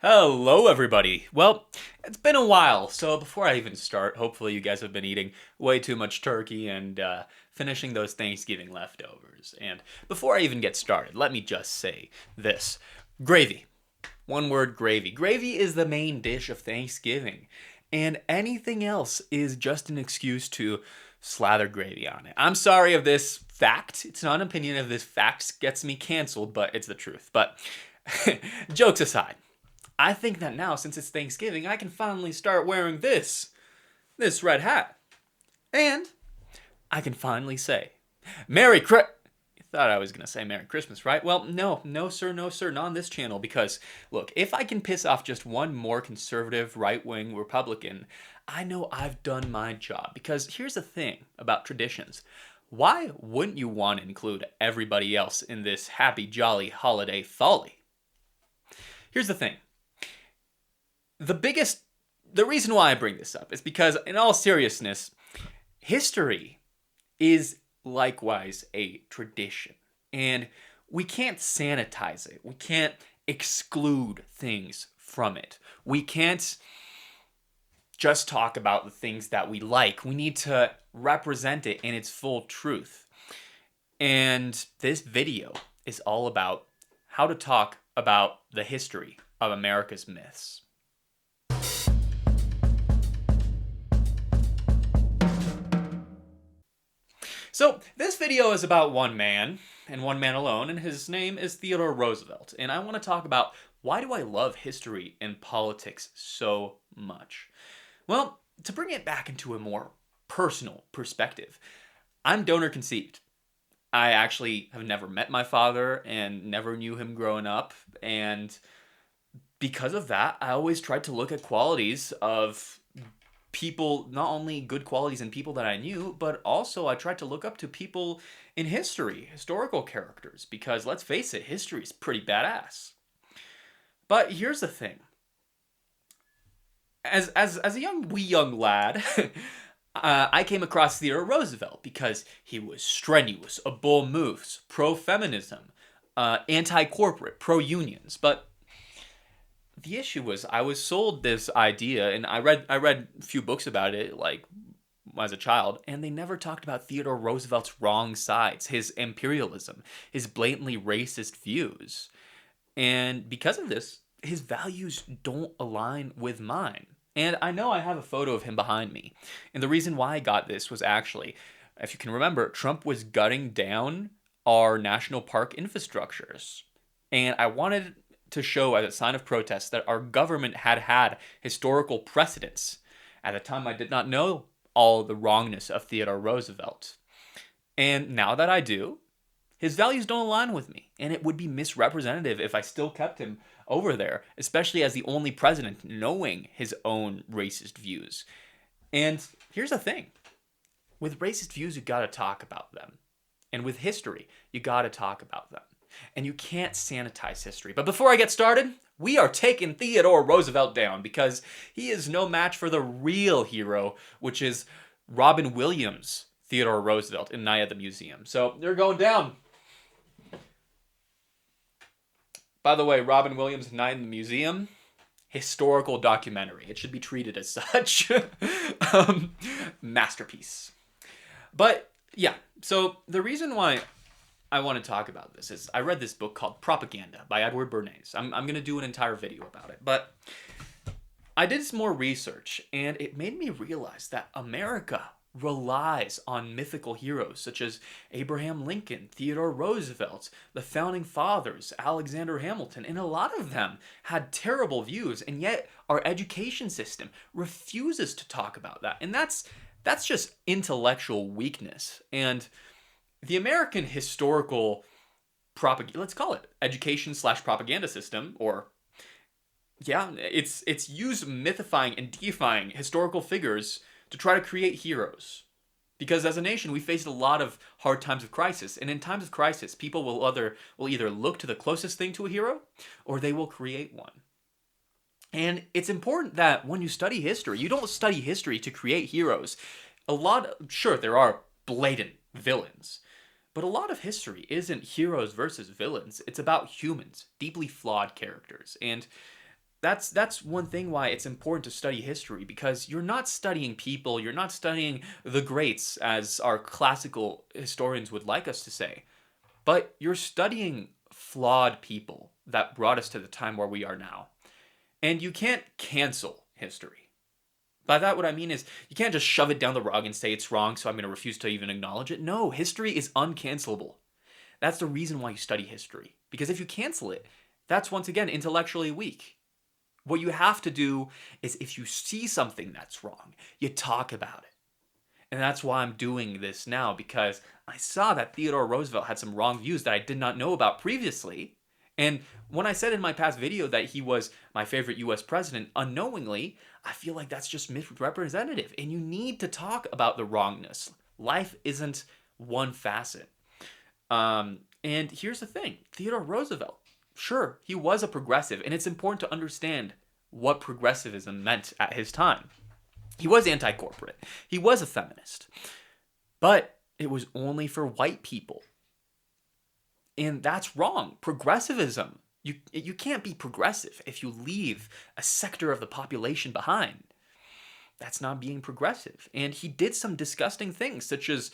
Hello, everybody. Well, it's been a while, so before I even start, hopefully you guys have been eating way too much turkey and finishing those Thanksgiving leftovers. And before I even get started, let me just say this. Gravy. One word, gravy. Gravy is the main dish of Thanksgiving, and anything else is just an excuse to slather gravy on it. I'm sorry if this fact, it's not an opinion, if this fact gets me canceled, but it's the truth. But jokes aside, I think that now, since it's Thanksgiving, I can finally start wearing this red hat. And I can finally say, Merry Christmas. You thought I was going to say Merry Christmas, right? Well, no, sir, not on this channel. Because, look, if I can piss off just one more conservative, right wing Republican, I know I've done my job. Because here's the thing about traditions. Why wouldn't you want to include everybody else in this happy, jolly holiday folly? Here's the thing. The reason why I bring this up is because, in all seriousness, history is likewise a tradition. And we can't sanitize it. We can't exclude things from it. We can't just talk about the things that we like. We need to represent it in its full truth. And this video is all about how to talk about the history of America's myths. So, this video is about one man, and one man alone, and his name is Theodore Roosevelt. And I want to talk about why do I love history and politics so much? Well, to bring it back into a more personal perspective, I'm donor conceived. I actually have never met my father and never knew him growing up, and because of that, I always tried to look at qualities of people, not only good qualities in people that I knew, but also I tried to look up to people in history, historical characters, because let's face it, history is pretty badass. But here's the thing. As a young lad, I came across Theodore Roosevelt because he was strenuous, a bold moves, pro-feminism, anti-corporate, pro-unions, but the issue was I was sold this idea, and I read a few books about it, like as a child, and they never talked about Theodore Roosevelt's wrong sides, his imperialism, his blatantly racist views. And because of this, his values don't align with mine. And I know I have a photo of him behind me. And the reason why I got this was actually, if you can remember, Trump was gutting down our national park infrastructures. And I wanted to show as a sign of protest that our government had historical precedents. At the time, I did not know all the wrongness of Theodore Roosevelt. And now that I do, his values don't align with me. And it would be misrepresentative if I still kept him over there, especially as the only president knowing his own racist views. And here's the thing. With racist views, you gotta talk about them. And with history, you gotta talk about them. And you can't sanitize history. But before I get started, we are taking Theodore Roosevelt down because he is no match for the real hero, which is Robin Williams' Theodore Roosevelt in Night at the Museum. So they're going down. By the way, Robin Williams' Night in the Museum, historical documentary. It should be treated as such. Masterpiece. But yeah, so the reason why I want to talk about this is I read this book called Propaganda by Edward Bernays. I'm going to do an entire video about it, but I did some more research and it made me realize that America relies on mythical heroes such as Abraham Lincoln, Theodore Roosevelt, the founding fathers, Alexander Hamilton, and a lot of them had terrible views, and yet our education system refuses to talk about that. And that's just intellectual weakness. And the American historical let's call it education/propaganda system, or yeah, it's used mythifying and deifying historical figures to try to create heroes. Because as a nation, we faced a lot of hard times of crisis, and in times of crisis, people will either look to the closest thing to a hero, or they will create one. And it's important that when you study history, you don't study history to create heroes. Sure, there are blatant villains, but a lot of history isn't heroes versus villains. It's about humans, deeply flawed characters. And that's one thing why it's important to study history, because you're not studying people, you're not studying the greats as our classical historians would like us to say, but you're studying flawed people that brought us to the time where we are now. And you can't cancel history. By that, what I mean is you can't just shove it down the rug and say it's wrong, so I'm going to refuse to even acknowledge it. No, history is uncancelable. That's the reason why you study history. Because if you cancel it, that's once again intellectually weak. What you have to do is, if you see something that's wrong, you talk about it. And that's why I'm doing this now, because I saw that Theodore Roosevelt had some wrong views that I did not know about previously. And when I said in my past video that he was my favorite US president, unknowingly, I feel like that's just misrepresentative. And you need to talk about the wrongness. Life isn't one facet. And here's the thing. Theodore Roosevelt, sure, he was a progressive, and it's important to understand what progressivism meant at his time. He was anti-corporate. He was a feminist. But it was only for white people. And that's wrong. Progressivism, you can't be progressive if you leave a sector of the population behind. That's not being progressive. And he did some disgusting things, such as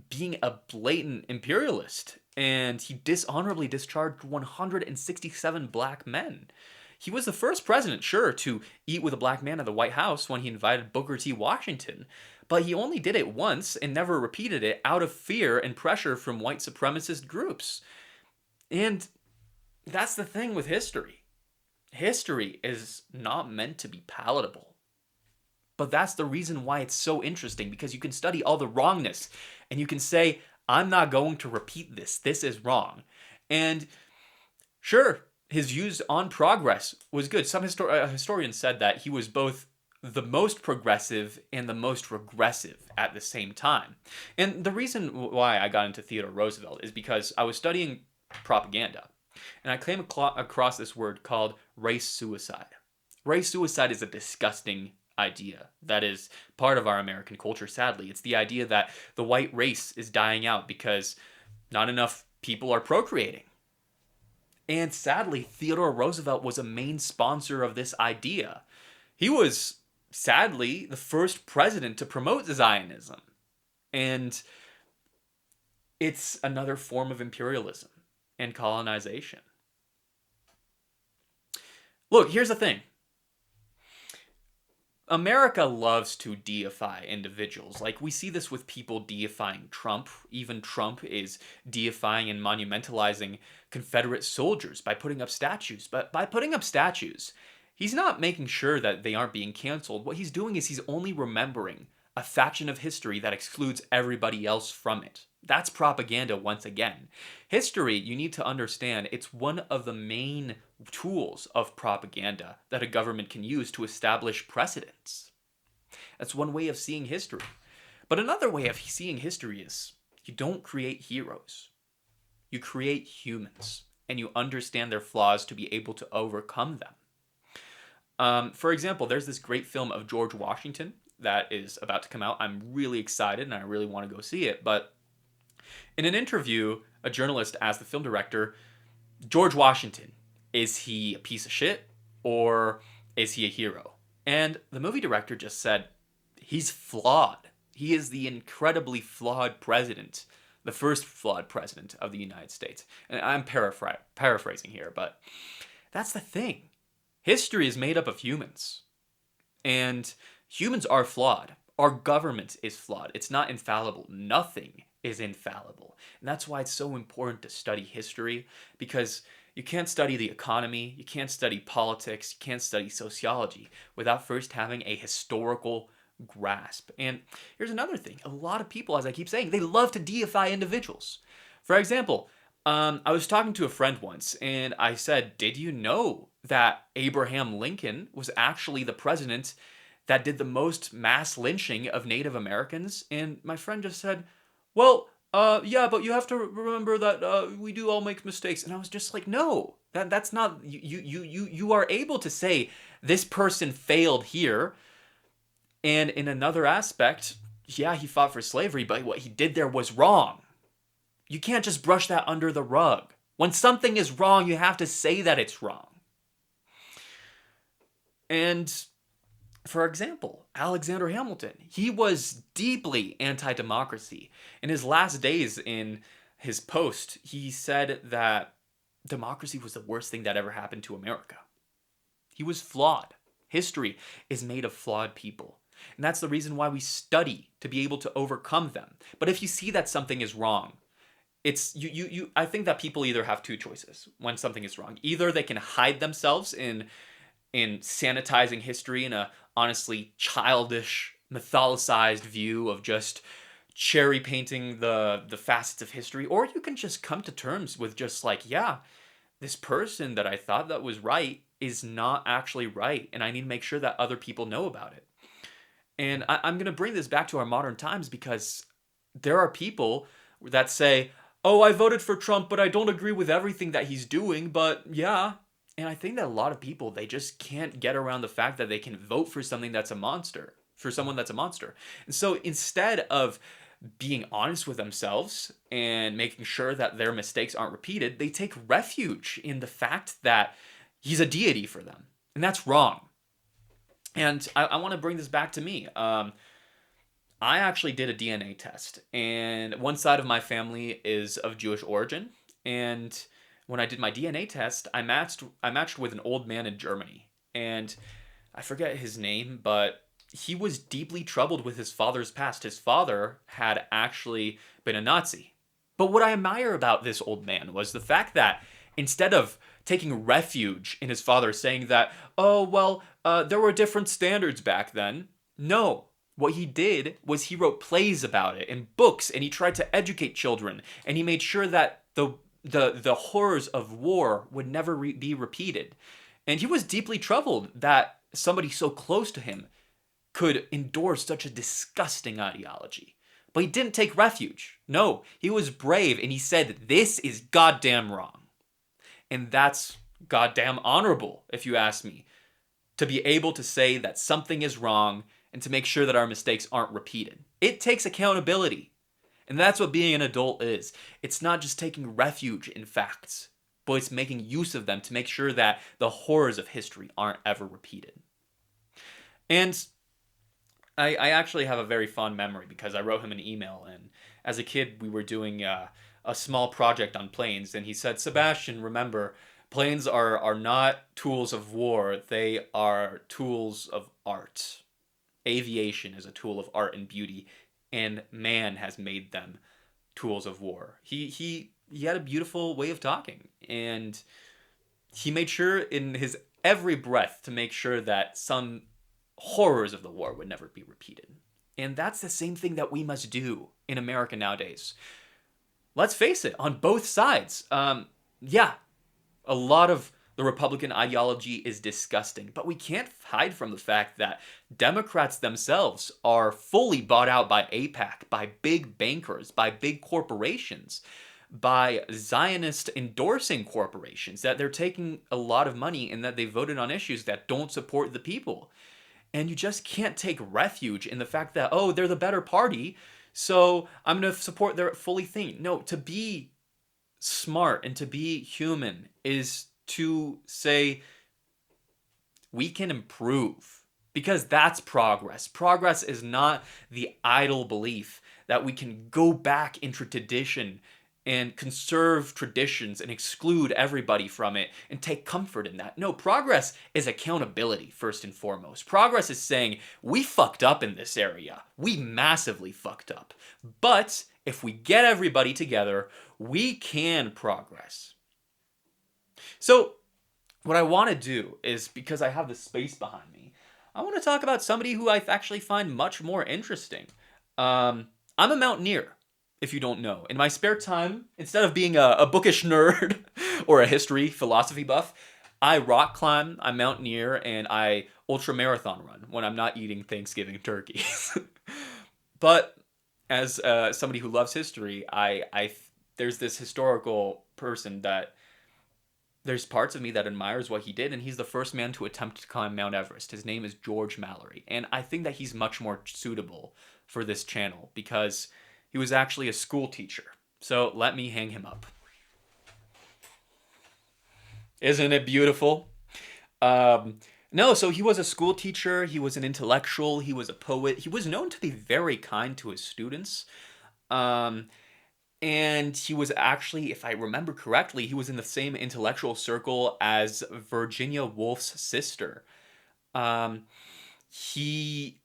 being a blatant imperialist. And he dishonorably discharged 167 black men. He was the first president, sure, to eat with a black man at the White House when he invited Booker T. Washington. But he only did it once and never repeated it out of fear and pressure from white supremacist groups. And that's the thing with history. History is not meant to be palatable. But that's the reason why it's so interesting, because you can study all the wrongness and you can say, I'm not going to repeat this. This is wrong. And sure, his views on progress was good. Some historians said that he was both the most progressive and the most regressive at the same time. And the reason why I got into Theodore Roosevelt is because I was studying propaganda, and I came across this word called race suicide. Race suicide is a disgusting idea that is part of our American culture, sadly. It's the idea that the white race is dying out because not enough people are procreating. And sadly, Theodore Roosevelt was a main sponsor of this idea. He was, sadly, the first president to promote Zionism. And it's another form of imperialism and colonization. Look, here's the thing. America loves to deify individuals. Like, we see this with people deifying Trump. Even Trump is deifying and monumentalizing Confederate soldiers by putting up statues. But by putting up statues, he's not making sure that they aren't being canceled. What he's doing is he's only remembering a faction of history that excludes everybody else from it. That's propaganda once again. History, you need to understand, it's one of the main tools of propaganda that a government can use to establish precedents. That's one way of seeing history. But another way of seeing history is you don't create heroes. You create humans, and you understand their flaws to be able to overcome them. For example, there's this great film of George Washington that is about to come out. I'm really excited and I really want to go see it. But in an interview, a journalist asked the film director, George Washington, is he a piece of shit or is he a hero? And the movie director just said, he's flawed. He is the incredibly flawed president, the first flawed president of the United States. And I'm paraphrasing here, but that's the thing. History is made up of humans. And humans are flawed. Our government is flawed. It's not infallible. Nothing is infallible. And that's why it's so important to study history, because you can't study the economy, you can't study politics, you can't study sociology without first having a historical grasp. And here's another thing. A lot of people, as I keep saying, they love to deify individuals. For example, I was talking to a friend once, and I said, did you know that Abraham Lincoln was actually the president that did the most mass lynching of Native Americans? And my friend just said, well, yeah, but you have to remember that we do all make mistakes. And I was just like, no, that's not, you are able to say this person failed here. And in another aspect, yeah, he fought for slavery, but what he did there was wrong. You can't just brush that under the rug. When something is wrong, you have to say that it's wrong. And for example, Alexander Hamilton, he was deeply anti-democracy. In his last days in his post, he said that democracy was the worst thing that ever happened to America. He was flawed. History is made of flawed people. And that's the reason why we study, to be able to overcome them. But if you see that something is wrong, it's you I think that people either have two choices when something is wrong. Either they can hide themselves in sanitizing history in a honestly childish, mythologized view of just cherry painting the facets of history, or you can just come to terms with just like, yeah, this person that I thought that was right is not actually right, and I need to make sure that other people know about it. And I'm going to bring this back to our modern times because there are people that say, oh, I voted for Trump, but I don't agree with everything that he's doing, but yeah. And I think that a lot of people, they just can't get around the fact that they can vote for something that's a monster, for someone that's a monster. And so instead of being honest with themselves and making sure that their mistakes aren't repeated, they take refuge in the fact that he's a deity for them. And that's wrong. And I want to bring this back to me. I actually did a DNA test, and one side of my family is of Jewish origin. And when I did my DNA test, I matched with an old man in Germany, and I forget his name, but he was deeply troubled with his father's past. His father had actually been a Nazi. But what I admire about this old man was the fact that instead of taking refuge in his father saying that, oh, well, there were different standards back then. No, what he did was he wrote plays about it and books, and he tried to educate children, and he made sure that the horrors of war would never be repeated. And he was deeply troubled that somebody so close to him could endorse such a disgusting ideology. But he didn't take refuge. No, he was brave, and he said, this is goddamn wrong. And that's goddamn honorable, if you ask me, to be able to say that something is wrong and to make sure that our mistakes aren't repeated. It takes accountability. And that's what being an adult is. It's not just taking refuge in facts, but it's making use of them to make sure that the horrors of history aren't ever repeated. And I actually have a very fond memory because I wrote him an email, and as a kid we were doing a small project on planes, and he said, Sebastian, remember, planes are not tools of war, they are tools of art. Aviation is a tool of art and beauty, and man has made them tools of war. He had a beautiful way of talking, and he made sure in his every breath to make sure that some horrors of the war would never be repeated. And that's the same thing that we must do in America nowadays. Let's face it, on both sides. Yeah, a lot of the Republican ideology is disgusting, but we can't hide from the fact that Democrats themselves are fully bought out by AIPAC, by big bankers, by big corporations, by Zionist endorsing corporations, that they're taking a lot of money and that they voted on issues that don't support the people. And you just can't take refuge in the fact that, oh, they're the better party, so I'm going to support their fully thing. No, to be smart and to be human is to say we can improve, because that's progress. Progress is not the idle belief that we can go back into tradition and conserve traditions and exclude everybody from it and take comfort in that. No, progress is accountability first and foremost. Progress is saying we fucked up in this area. We massively fucked up. But if we get everybody together, we can progress. So what I want to do is, because I have the space behind me, I want to talk about somebody who I actually find much more interesting. I'm a mountaineer, if you don't know. In my spare time, instead of being a bookish nerd or a history, philosophy buff, I rock climb, I mountaineer, and I ultra marathon run when I'm not eating Thanksgiving turkeys. But as somebody who loves history, there's this historical person that there's parts of me that admires what he did, and he's the first man to attempt to climb Mount Everest. His name is George Mallory, and I think that he's much more suitable for this channel because he was actually a school teacher. So let me hang him up. Isn't it beautiful? No, so he was a school teacher, he was an intellectual, he was a poet. He was known to be very kind to his students. Um, and he was actually, if I remember correctly, he was in the same intellectual circle as Virginia Woolf's sister. Um, he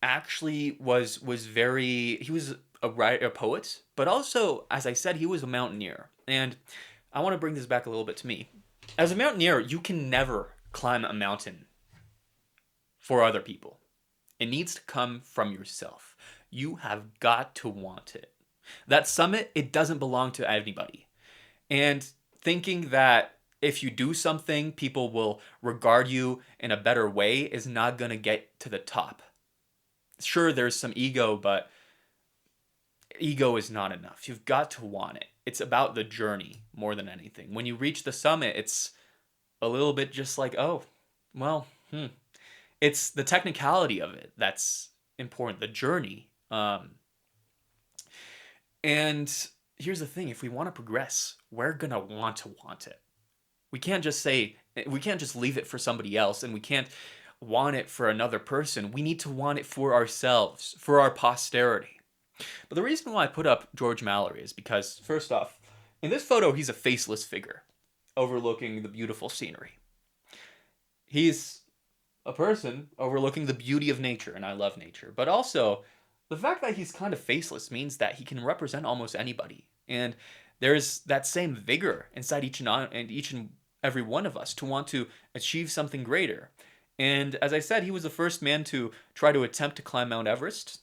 actually was very he was a writer, a poet, but also, as I said, he was a mountaineer. And I want to bring this back a little bit to me. As a mountaineer, you can never climb a mountain for other people. It needs to come from yourself. You have got to want it. That summit, it doesn't belong to anybody. And thinking that if you do something, people will regard you in a better way is not going to get to the top. Sure, there's some ego, but ego is not enough. You've got to want it. It's about the journey more than anything. When you reach the summit, it's a little bit just like, oh, well, it's the technicality of it that's important, the journey. And here's the thing, if we want to progress, we're going to want it. We can't just leave it for somebody else, and we can't want it for another person. We need to want it for ourselves, for our posterity. But the reason why I put up George Mallory is because, first off, in this photo, he's a faceless figure overlooking the beautiful scenery. He's a person overlooking the beauty of nature, and I love nature. But also, the fact that he's kind of faceless means that he can represent almost anybody. And there's that same vigor inside each and every one of us to want to achieve something greater. And as I said, he was the first man to try to attempt to climb Mount Everest.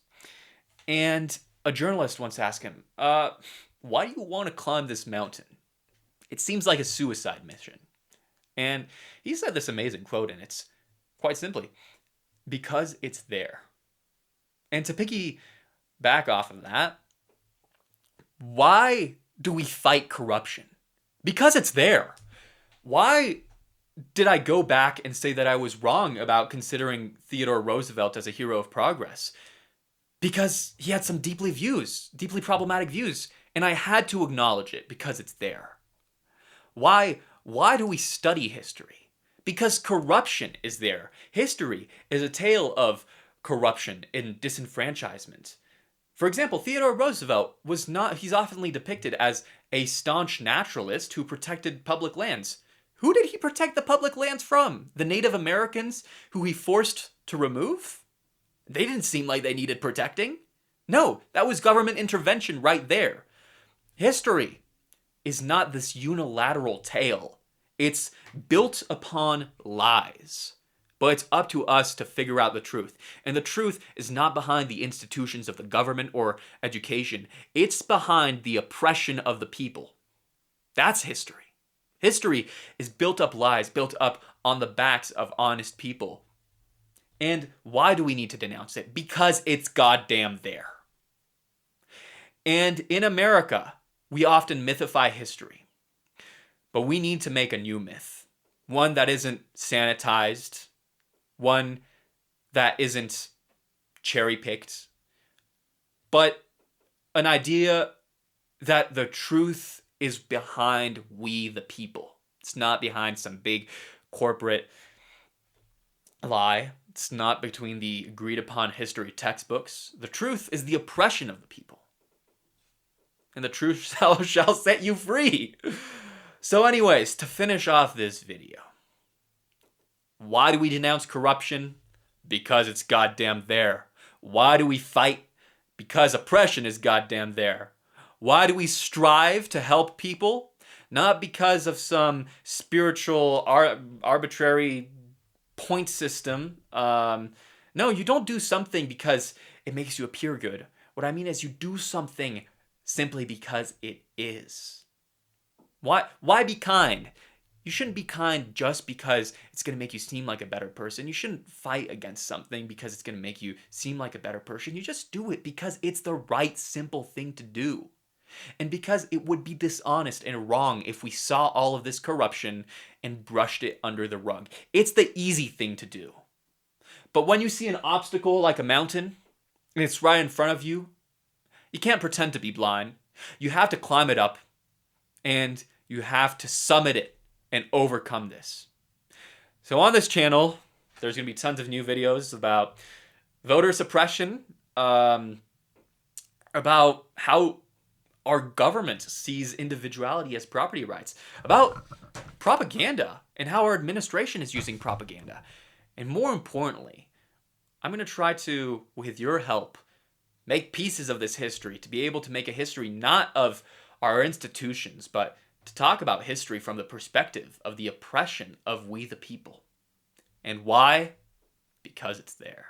And a journalist once asked him, why do you want to climb this mountain? It seems like a suicide mission. And he said this amazing quote, and it's quite simply, because it's there. And to piggyback off of that, why do we fight corruption? Because it's there. Why did I go back and say that I was wrong about considering Theodore Roosevelt as a hero of progress? Because he had some deeply problematic views, and I had to acknowledge it because it's there. Why do we study history? Because corruption is there. History is a tale of corruption and disenfranchisement. For example, Theodore Roosevelt he's often depicted as a staunch naturalist who protected public lands. Who did he protect the public lands from? The Native Americans who he forced to remove? They didn't seem like they needed protecting. No, that was government intervention right there. History is not this unilateral tale. It's built upon lies. But it's up to us to figure out the truth. And the truth is not behind the institutions of the government or education. It's behind the oppression of the people. That's history. History is built up lies, built up on the backs of honest people. And why do we need to denounce it? Because it's goddamn there. And in America, we often mythify history. But we need to make a new myth. One that isn't sanitized. One that isn't cherry-picked. But an idea that the truth is behind we the people. It's not behind some big corporate lie. It's not between the agreed upon history textbooks. The truth is the oppression of the people. And the truth shall set you free. So anyways, to finish off this video. Why do we denounce corruption? Because it's goddamn there. Why do we fight? Because oppression is goddamn there. Why do we strive to help people? Not because of some spiritual arbitrary point system. No, you don't do something because it makes you appear good. What I mean is you do something simply because it is. Why be kind? You shouldn't be kind just because it's going to make you seem like a better person. You shouldn't fight against something because it's going to make you seem like a better person. You just do it because it's the right, simple thing to do. And because it would be dishonest and wrong if we saw all of this corruption and brushed it under the rug. It's the easy thing to do. But when you see an obstacle like a mountain, and it's right in front of you, you can't pretend to be blind. You have to climb it up, and you have to summit it and overcome this. So on this channel, There's going to be tons of new videos about voter suppression, about how our government sees individuality as property rights, about propaganda and how our administration is using propaganda. And more importantly, I'm going to try to, with your help, make pieces of this history to be able to make a history not of our institutions, but to talk about history from the perspective of the oppression of we the people. And why? Because it's there.